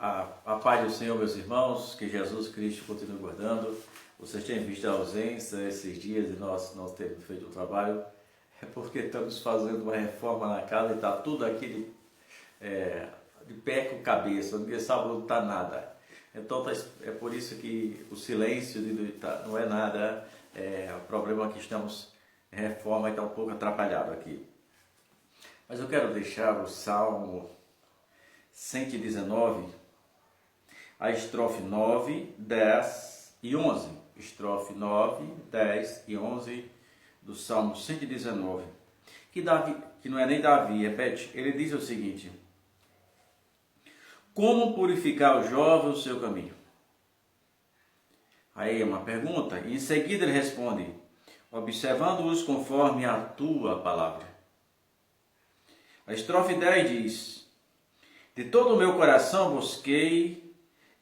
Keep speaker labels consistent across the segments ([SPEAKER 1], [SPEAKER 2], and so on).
[SPEAKER 1] A paz do Senhor, meus irmãos, que Jesus Cristo continue guardando. Vocês têm visto a ausência esses dias e nós não temos feito o trabalho. É porque estamos fazendo uma reforma na casa e está tudo aqui de pé com cabeça, ninguém sabe onde está nada. Então é por isso que o silêncio não é nada, o problema é que estamos em reforma e está um pouco atrapalhado aqui. Mas eu quero deixar o Salmo 119, a estrofe 9, 10 e 11. Estrofe 9, 10 e 11 do Salmo 119. Que não é nem Davi, é Beth. Ele diz o seguinte: como purificar o jovem o seu caminho? Aí é uma pergunta, e em seguida ele responde: observando-os conforme a tua palavra. A estrofe 10 diz: de todo o meu coração busquei,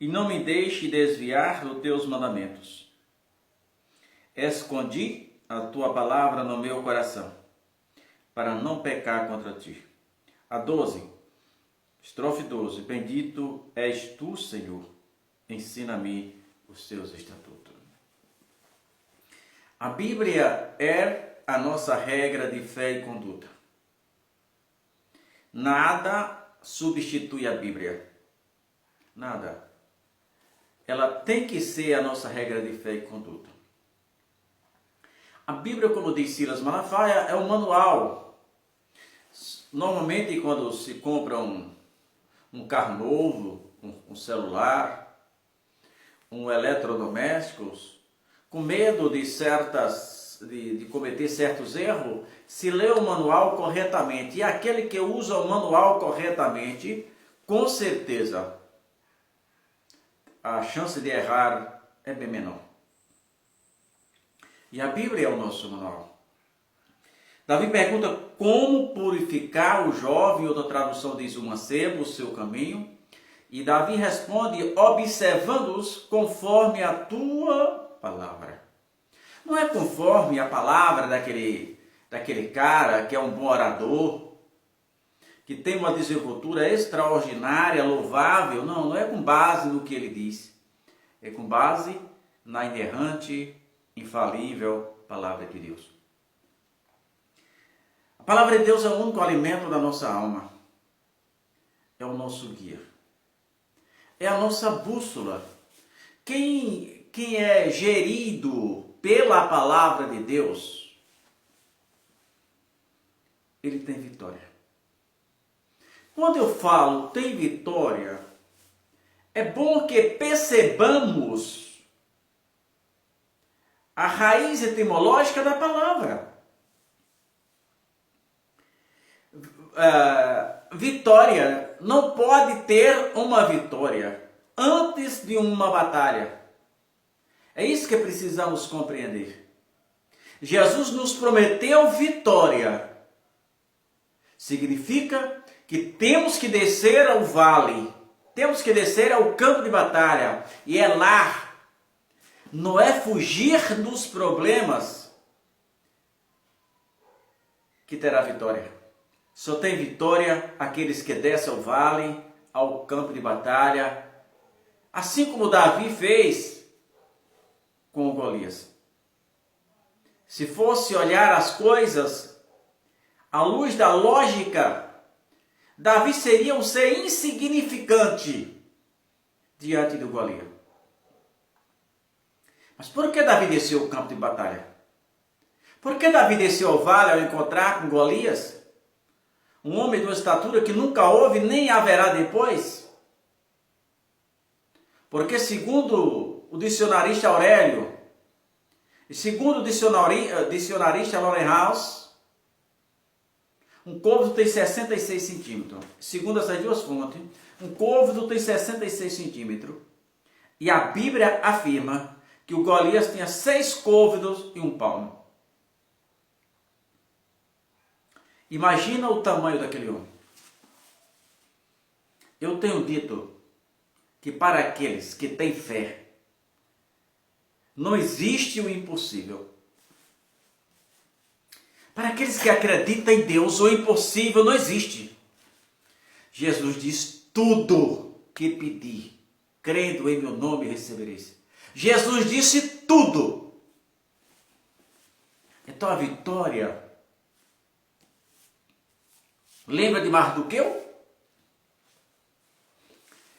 [SPEAKER 1] e não me deixe desviar dos teus mandamentos. Escondi a tua palavra no meu coração, para não pecar contra ti. A 12, estrofe 12: bendito és tu, Senhor, ensina-me os teus estatutos. A Bíblia é a nossa regra de fé e conduta. Nada substitui a Bíblia. Nada. Ela tem que ser a nossa regra de fé e conduta. A Bíblia, como diz Silas Malafaia, é um manual. Normalmente, quando se compra um carro novo, um celular, um eletrodoméstico, com medo de cometer certos erros, se lê o manual corretamente. E aquele que usa o manual corretamente, com certeza, a chance de errar é bem menor. E a Bíblia é o nosso manual. Davi pergunta como purificar o jovem, outra tradução diz o mancebo, o seu caminho. E Davi responde: observando-os conforme a tua palavra. Não é conforme a palavra daquele cara que é um bom orador, que tem uma desenvoltura extraordinária, louvável. Não é com base no que ele diz. É com base na inerrante, infalível palavra de Deus. A palavra de Deus é o único alimento da nossa alma. É o nosso guia. É a nossa bússola. Quem é gerido pela palavra de Deus, ele tem vitória. Quando eu falo tem vitória, é bom que percebamos a raiz etimológica da palavra. Vitória, não pode ter uma vitória antes de uma batalha. É isso que precisamos compreender. Jesus nos prometeu vitória. Significa que temos que descer ao vale, temos que descer ao campo de batalha, e é lá. Não é fugir dos problemas que terá vitória. Só tem vitória aqueles que descem ao vale, ao campo de batalha, assim como Davi fez com o Golias. Se fosse olhar as coisas à luz da lógica, Davi seria um ser insignificante diante do Golias. Mas por que Davi desceu ao campo de batalha? Por que Davi desceu ao vale ao encontrar com Golias? Um homem de uma estatura que nunca houve nem haverá depois? Porque segundo o dicionarista Aurélio, e segundo o dicionarista Lowenhaus, um côvado tem 66 centímetros. Segundo essas duas fontes, um côvado tem 66 centímetros. E a Bíblia afirma que o Golias tinha 6 côvados e 1 palmo. Imagina o tamanho daquele homem. Eu tenho dito que para aqueles que têm fé, não existe o impossível. Para aqueles que acreditam em Deus, o impossível não existe. Jesus diz: tudo que pedir, crendo em meu nome recebereis. Jesus disse tudo. Então a vitória, lembra de Mardoqueu?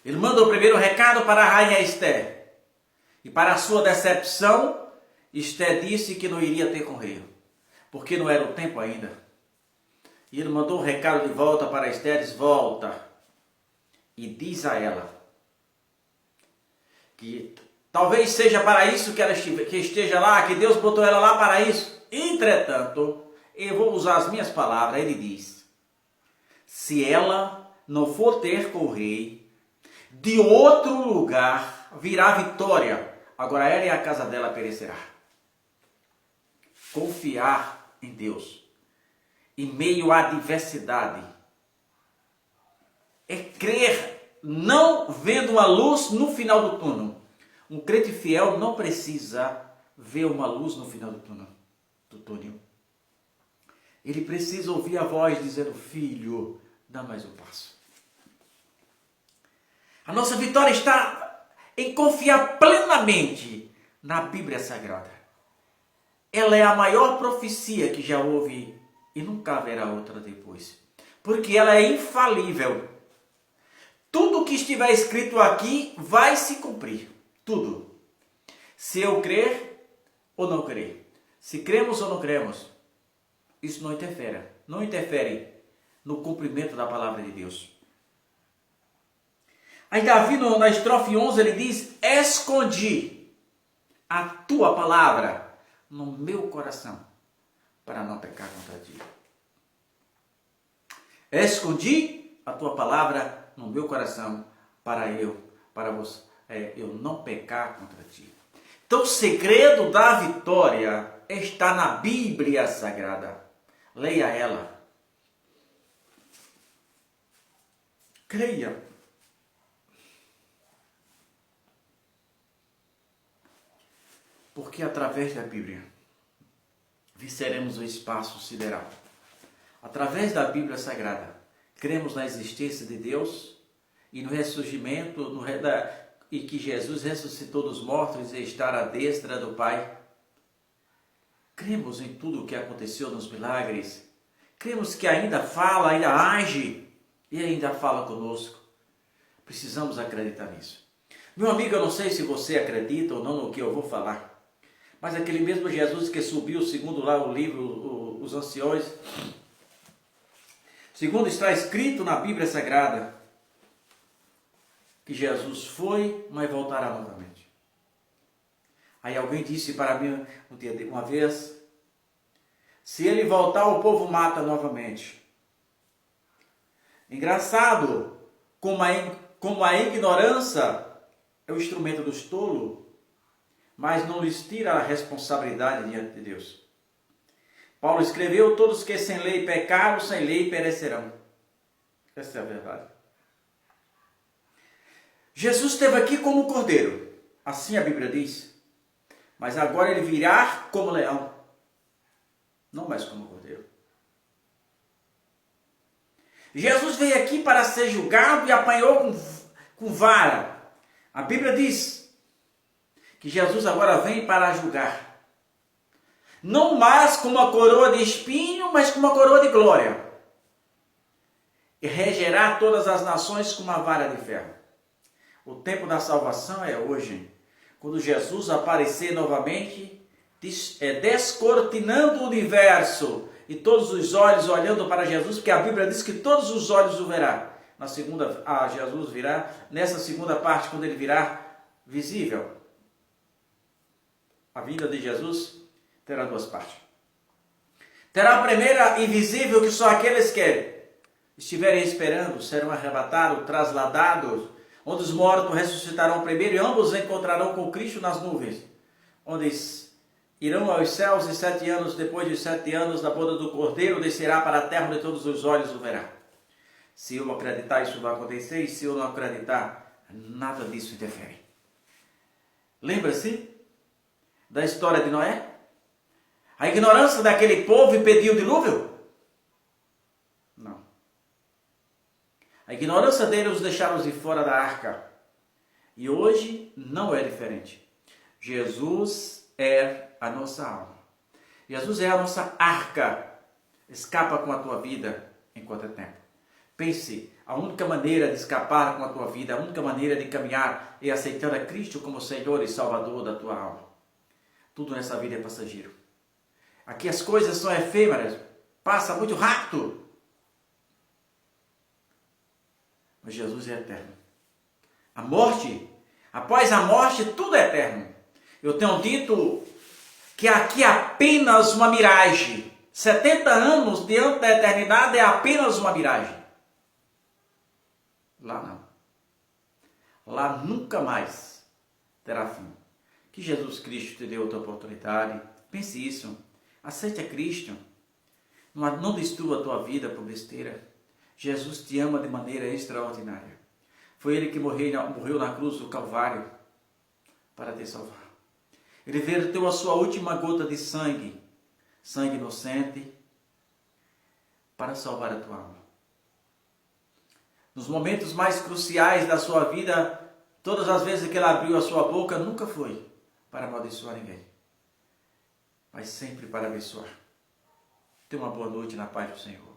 [SPEAKER 1] Ele mandou o primeiro recado para a rainha Esther. E para a sua decepção, Esther disse que não iria ter com o rei, porque não era o tempo ainda. E ele mandou um recado de volta para Esther, diz, volta e diz a ela que talvez seja para isso que ela esteja lá, que Deus botou ela lá para isso. Entretanto, eu vou usar as minhas palavras, ele diz, se ela não for ter com o rei, de outro lugar virá vitória, agora ela e a casa dela perecerá. Confiar em Deus em meio à adversidade é crer, não vendo uma luz no final do túnel. Um crente fiel não precisa ver uma luz no final do túnel. Ele precisa ouvir a voz dizendo, filho, dá mais um passo. A nossa vitória está em confiar plenamente na Bíblia Sagrada. Ela é a maior profecia que já houve e nunca haverá outra depois. Porque ela é infalível. Tudo que estiver escrito aqui vai se cumprir. Tudo. Se eu crer ou não crer. Se cremos ou não cremos. Isso não interfere. Não interfere no cumprimento da palavra de Deus. Aí Davi, na estrofe 11, ele diz, escondi a tua palavra no meu coração, para não pecar contra ti. Escondi a tua palavra no meu coração, para eu não pecar contra ti. Então o segredo da vitória está na Bíblia Sagrada. Leia ela. Creia. Porque através da Bíblia venceremos o espaço sideral. Através da Bíblia Sagrada, cremos na existência de Deus e no ressurgimento, e que Jesus ressuscitou dos mortos e está à destra do Pai. Cremos em tudo o que aconteceu nos milagres. Cremos que ainda fala, ainda age e ainda fala conosco. Precisamos acreditar nisso. Meu amigo, eu não sei se você acredita ou não no que eu vou falar. Mas aquele mesmo Jesus que subiu, segundo lá o livro, os anciões, segundo está escrito na Bíblia Sagrada, que Jesus foi, mas voltará novamente. Aí alguém disse para mim uma vez, se ele voltar, o povo mata novamente. Engraçado, como a ignorância é o instrumento dos tolos, mas não lhes tira a responsabilidade diante de Deus. Paulo escreveu, todos que sem lei pecaram, sem lei perecerão. Essa é a verdade. Jesus esteve aqui como cordeiro, assim a Bíblia diz, mas agora ele virá como leão, não mais como cordeiro. Jesus veio aqui para ser julgado e apanhou com vara. A Bíblia diz que Jesus agora vem para julgar. Não mais com uma coroa de espinho, mas com uma coroa de glória. E regerá todas as nações com uma vara de ferro. O tempo da salvação é hoje. Quando Jesus aparecer novamente, descortinando o universo, e todos os olhos olhando para Jesus, porque a Bíblia diz que todos os olhos o verá. Jesus virá, nessa segunda parte, quando ele virá visível. A vinda de Jesus terá duas partes. Terá a primeira invisível, que só aqueles que estiverem esperando serão arrebatados, trasladados, onde os mortos ressuscitarão primeiro e ambos encontrarão com Cristo nas nuvens, onde irão aos céus e 7 anos, depois de 7 anos da boda do Cordeiro, descerá para a terra onde todos os olhos o verão. Se eu acreditar, isso vai acontecer, e se eu não acreditar, nada disso interfere. Lembra-se da história de Noé? A ignorância daquele povo impediu o dilúvio? Não. A ignorância deles os deixaram de fora da arca. E hoje não é diferente. Jesus é a nossa alma. Jesus é a nossa arca. Escapa com a tua vida enquanto é tempo. Pense, a única maneira de escapar com a tua vida, a única maneira de caminhar é aceitar a Cristo como Senhor e Salvador da tua alma. Tudo nessa vida é passageiro. Aqui as coisas são efêmeras, passa muito rápido. Mas Jesus é eterno. A morte, após a morte, tudo é eterno. Eu tenho dito que aqui é apenas uma miragem. 70 anos diante da eternidade é apenas uma miragem. Lá não. Lá nunca mais terá fim. Que Jesus Cristo te dê outra oportunidade. Pense isso. Aceite a Cristo. Não destrua a tua vida por besteira. Jesus te ama de maneira extraordinária. Foi Ele que morreu na cruz do Calvário para te salvar. Ele verteu a sua última gota de sangue, sangue inocente, para salvar a tua alma. Nos momentos mais cruciais da sua vida, todas as vezes que Ele abriu a sua boca, nunca foi para amaldiçoar ninguém, mas sempre para abençoar. Tenha uma boa noite na paz do Senhor.